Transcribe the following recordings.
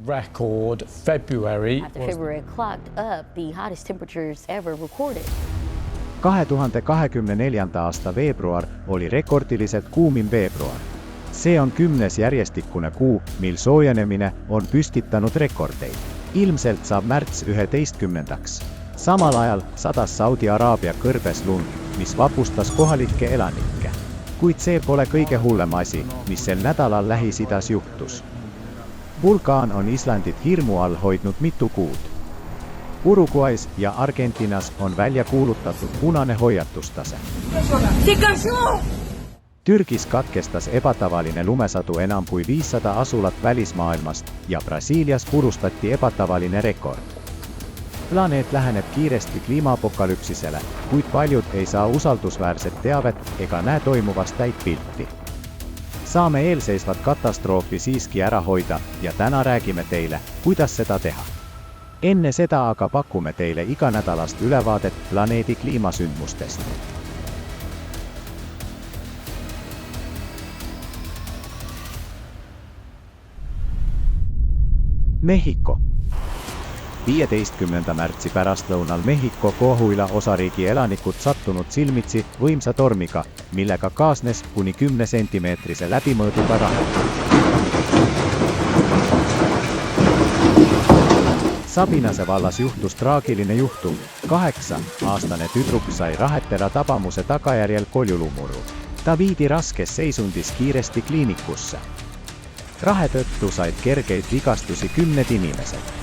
record February. After February clocked up the hottest temperatures ever recorded. 2024. aasta veebruar oli rekordiliselt kuumin veebruar. See on 10. järjestikune kuu, mil soojenemine on püstitanud rekordeid. Ilmselt saab märts 11. Samal ajal sadas Saudi Araabia kõrbes lund, mis vapustas kohalikke elanikke. Kuid see pole kõige hullem asi, mis sel nädalal Lähis-Idas juhtus. Vulkaan on Islandit hirmu all hoidnud mitu kuud. Uruguays ja Argentinas on välja kuulutatud punane hoiatustase. Türgis katkestas ebatavaline lumesadu enam kui 500 asulat välismaailmast ja Brasiilias purustati ebatavaline rekord. Planeet läheneb kiiresti kliimaapokalüpsisele, kuid paljud ei saa usaldusväärset teavet ega näe toimuvast täit pilti. Saame eelseisvat katastroofi siiski ära hoida ja täna räägime teile, kuidas seda teha. Enne seda aga pakume teile iganädalast ülevaadet planeedi kliimasündmustest. Mehhiko. 15. märtsi pärastlõunal Mehhiko Coahuila osariigi elanikud sattunud silmitsi võimsa tormiga, millega kaasnes kuni 10 sentimeetrise läbimõõduga rahe. Sabinase vallas juhtus traagiline juhtum. 8-aastane tüdruk sai rahetera tabamuse tagajärjel koljulumurru. Ta viidi raskes seisundis kiiresti kliinikusse. Rahe tõttu said kergeid vigastusi 10 inimesed.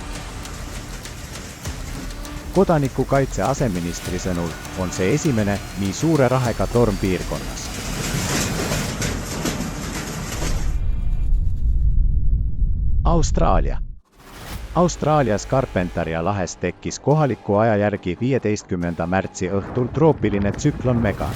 Kodanikukaitse aseministri sõnul on see esimene nii suure rahega torm piirkonnas. Austraalia. Austraalias Carpentaria lahes tekkis kohaliku aja järgi 15. märtsi õhtul troopiline tsüklon Megan.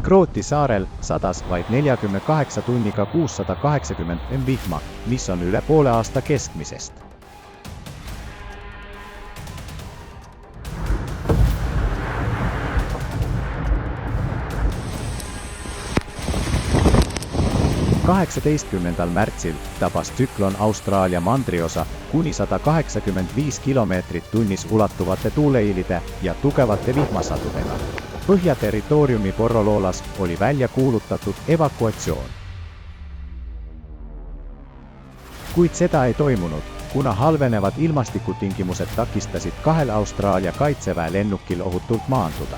Krooti saarel sadas vaid 48 tunniga 680 vihma, mis on üle poole aasta keskmisest. märtsil tabas tsüklon Austraalia mandriosa kuni 185 kilomeetrit tunnis ulatuvate tuuleiilide ja tugevate vihmasadudega. Põhjaterritooriumi Poroloolas oli välja kuulutatud evakuatsioon. Kuid seda ei toimunud, kuna halvenevad ilmastikutingimused takistasid 2 Austraalia kaitseväe lennukil ohutult maanduda.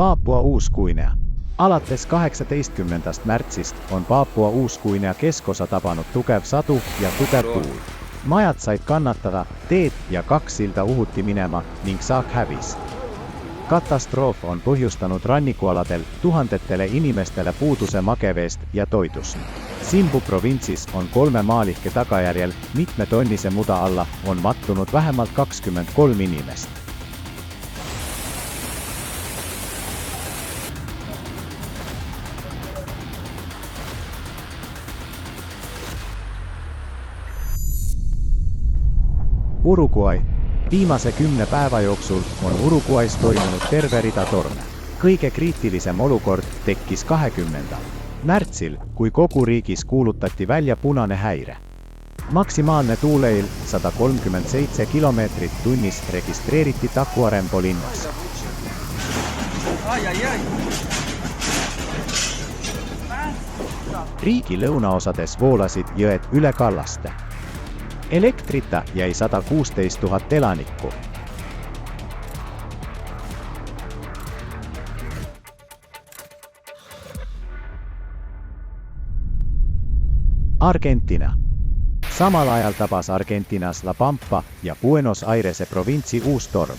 Paapua Uus-Guinea. Alates 18. märtsist on Paapua Uus-Guinea keskosa tabanud tugev sadu ja tugev tuul. Majad said kannatada, teed ja 2 silda uhuti minema ning saak hävis. Katastroof on põhjustanud rannikualadel tuhandetele inimestele puuduse mageveest ja toidust. Simbu provintsis on 3 maalihke tagajärjel mitmetonnise muda alla on mattunud vähemalt 23 inimest. Uruguay. Viimase 10 päeva jooksul on Uruguays toimunud terve rida torme. Kõige kriitilisem olukord tekkis 20. märtsil, kui kogu riigis kuulutati välja punane häire. Maksimaalne tuuleiil 137 kilomeetrit tunnis registreeriti Tacuarembó linnas. Riigi lõunaosades voolasid jõed üle kallaste. Elektrita jäi 116 000 elanikku. Argentina. Samal ajal tabas Argentinas La Pampa ja Buenos Airese provintsi uus torm.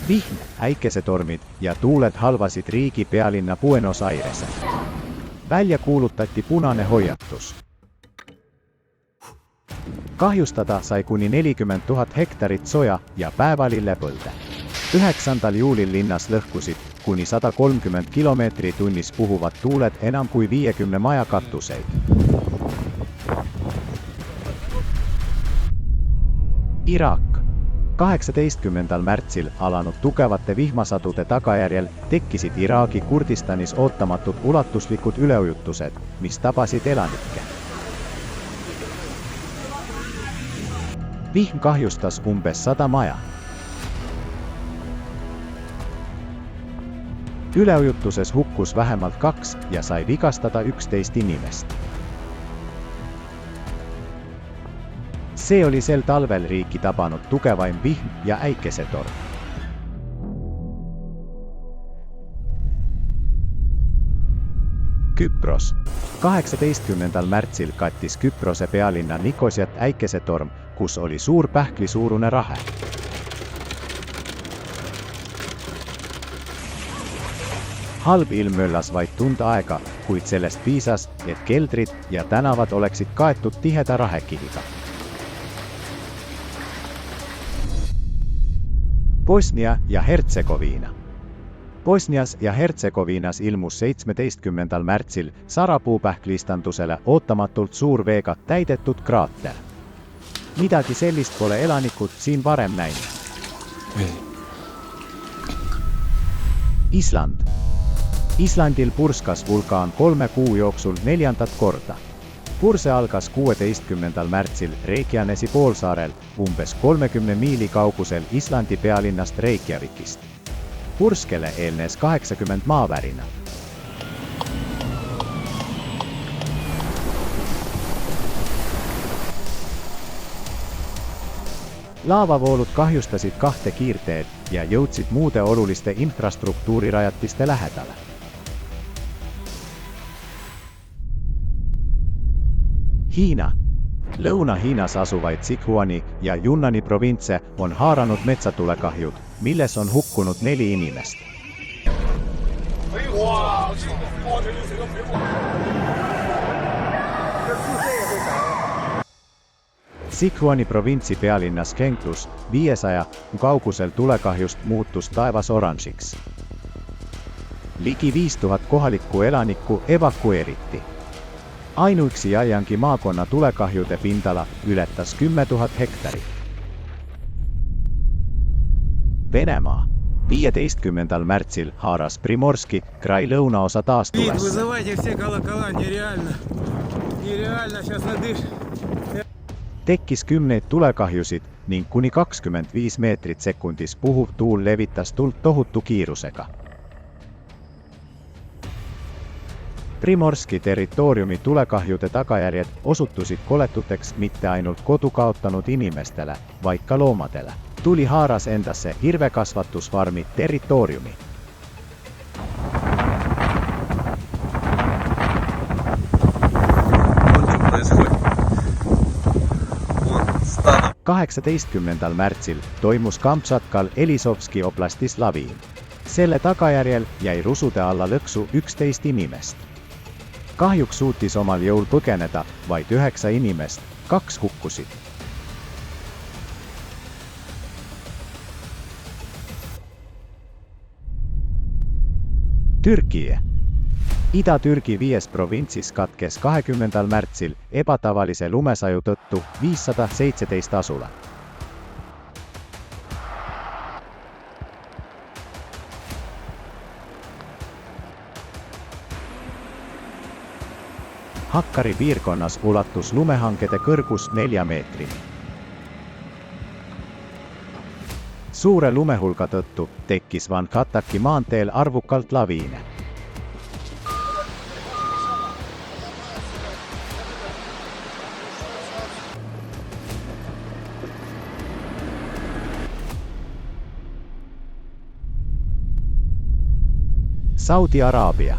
Vihm, äikesetormid ja tuuled halvasid riigi pealinna Buenos Airese. Välja kuulutati punane hoiatus. Kahjustada sai kuni 40 000 hektarit soja ja päevalillepõlde. 9. juulil linnas lõhkusid kuni 130 kilomeetri tunnis puhuvad tuuled enam kui 50 maja katuseid. Irak. 18. märtsil alanud tugevate vihmasatude tagajärjel tekkisid Iraagi Kurdistanis ootamatud ulatuslikud üleujutused, mis tabasid elanikke. Vihm kahjustas umbes 100 maja. Üleujutuses hukkus vähemalt 2 ja sai vigastada 11 inimest. See oli sel talvel riiki tabanud tugevaim vihm ja äikesetorm. Küpros. 18. märtsil kattis Küprose pealinna Nikosiat äikesetorm, kus oli suur pähklisuurune rahe. Halb ilm möllas vaid tund aega, kuid sellest piisas, et keldrid ja tänavad oleksid kaetud tiheda rahekihiga. Bosnia ja Hertsegoviina. Bosnias ja Hertsegoviinas ilmus 17. märtsil sarapuupähklistandusele ootamatult suur veega täidetud kraater. Midagi sellist pole elanikud siin varem näinud. Island. Islandil purskas vulkaan 3 kuu jooksul 4. korda. Purse algas 16. märtsil Reykjanesi poolsaarel, umbes 30 miili kaugusel Islandi pealinnast Reykjavikist. Purskele eelnes 80 maavärinat. Laavavoolud kahjustasid 2 kiirteed ja jõudsid muude oluliste infrastruktuurirajatiste lähedale. Hiina. Lõuna-Hiinas asuvaid Sichuani ja Yunnani provintse on haaranud metsatulekahjud, milles on hukkunud 4 inimest. Sichuani provintsi pealinnas Chengdus 500 kaugusel tulekahjust muutus taevas oranžiks. Ligi 5000 kohalikku elanikku evakueeriti. Ainuüksi Jaiangi maakonna tulekahjude pindala ületas 10 000 hektarit. Venemaa. 15. märtsil haaras Primorski krai lõunaosa taastulesse. Tekkis kümneid tulekahjusid ning kuni 25 meetrit sekundis puhuv tuul levitas tuld tohutu kiirusega. Primorski territooriumi tulekahjude tagajärjed osutusid koletuteks mitte ainult kodu kaotanud inimestele, vaid ka loomadele. Tuli haaras endasse hirvekasvatusfarmi territooriumi. Stano. 18. märtsil toimus Kamtšatkal Elisovski oblastis laviin. Selle tagajärjel jäi rusude alla lõksu 11 inimest. Kahjuks suutis omal jõul põgeneda vaid 9 inimest, 2 hukkusid. Türgi. Ida-Türgi 5 provintsis katkes 20. märtsil ebatavalise lumesaju tõttu 517 asulat. Hakkari piirkonnas ulatus lumehangede kõrgus 4 meetrini. Suure lumehulga tõttu tekkis Van Kataki maanteel arvukalt laviine. Saudi Araabia.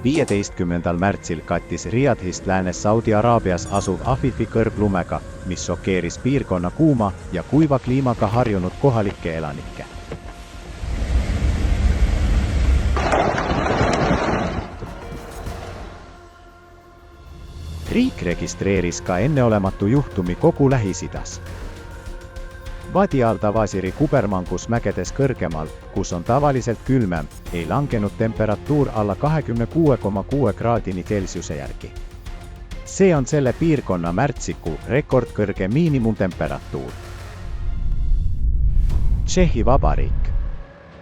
15. märtsil kattis Riyadhist läänes Saudi Araabias asuv Afifi kõrb lumega, mis šokeeris piirkonna kuuma ja kuiva kliimaga harjunud kohalikke elanikke. Riik registreeris ka enneolematu juhtumi kogu Lähis-Idas. Wadi al-Tawasiri kubermangus mägedes kõrgemal, kus on tavaliselt külmem, ei langenud temperatuur alla 26,6 kraadini Celsiuse järgi. See on selle piirkonna märtsikuu rekordkõrge miinimumtemperatuur. Tšehhi Vabariik.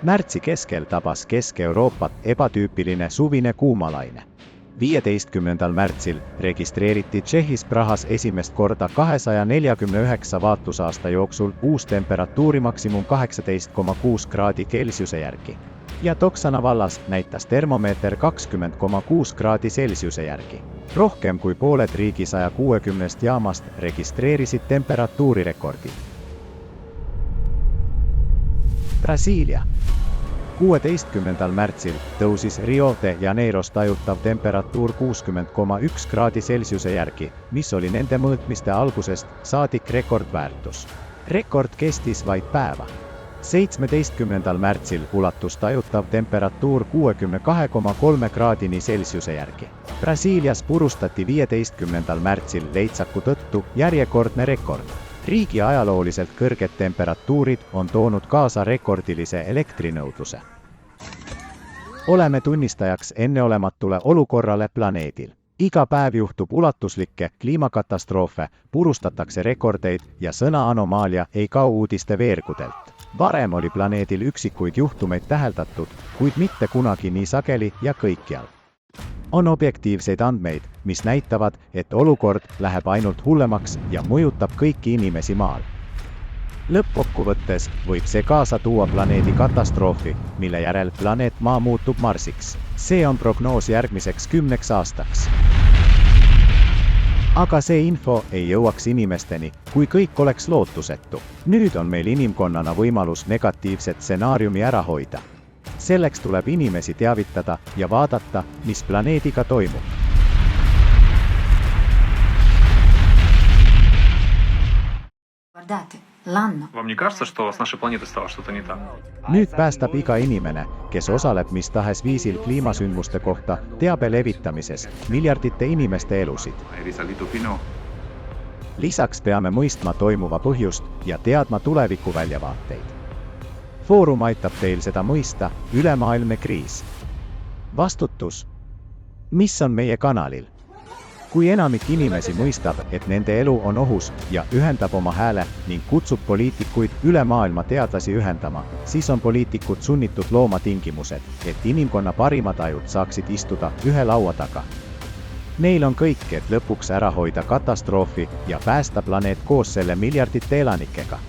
Märtsi keskel tabas Kesk-Euroopat ebatüüpiline suvine kuumalaine. 15. märtsil registreeriti Tšehhis Prahas esimest korda 249 vaatlusaasta jooksul uus temperatuuri maksimum 18,6 kraadi Celsiuse järgi. Ja Toksana vallas näitas termomeeter 20,6 kraadi Celsiuse järgi. Rohkem kui pooled riigi 160 jaamast registreerisid temperatuurirekordi. Brasiilia. 16. märtsil tõusis Rio de Janeiros tajutav temperatuur 60,1 kraadi Celsiuse järgi, mis oli nende mõõtmiste algusest saadik rekordväärtus. Rekord kestis vaid päeva. 17. märtsil ulatus tajutav temperatuur 62,3 kraadini Celsiuse järgi. Brasiilias purustati 15. märtsil leitsaku tõttu järjekordne rekord. Riigi ajalooliselt kõrged temperatuurid on toonud kaasa rekordilise elektrinõudluse. Oleme tunnistajaks enneolematule olukorrale planeedil. Iga päev juhtub ulatuslikke kliimakatastroofe, purustatakse rekordeid ja sõna anomaalia ei kao uudiste veergudelt. Varem oli planeedil üksikuid juhtumeid täheldatud, kuid mitte kunagi nii sageli ja kõikjal. On objektiivseid andmeid, mis näitavad, et olukord läheb ainult hullemaks ja mõjutab kõiki inimesi maal. Lõppkokkuvõttes võib see kaasa tuua planeedi katastroofi, mille järel planeet Maa muutub Marsiks. See on prognoos järgmiseks 10 aastaks. Aga see info ei jõuaks inimesteni, kui kõik oleks lootusetu. Nüüd on meil inimkonnana võimalus negatiivset stsenaariumi ära hoida. Selleks tuleb inimesi teavitada ja vaadata, mis planeediga toimub. Вам не кажется, что с нашей планетой стало что-то не так? Nüüd päästab iga inimene, kes osaleb mis tahes viisil kliimasündmuste kohta teabe levitamises miljardite inimeste elusid. Lisaks peame mõistma toimuva põhjust ja teadma tuleviku väljavaateid. Foorum aitab teil seda mõista, ülemaailmne kriis. Vastutus. Mis on meie kanalil? Kui enamik inimesi mõistab, et nende elu on ohus ja ühendab oma hääle ning kutsub poliitikuid üle maailma teadlasi ühendama, siis on poliitikud sunnitud looma tingimused, et inimkonna parimad ajud saaksid istuda ühe laua taga. Neil on kõik, et lõpuks ära hoida katastroofi ja päästa planeet koos selle miljardite elanikega.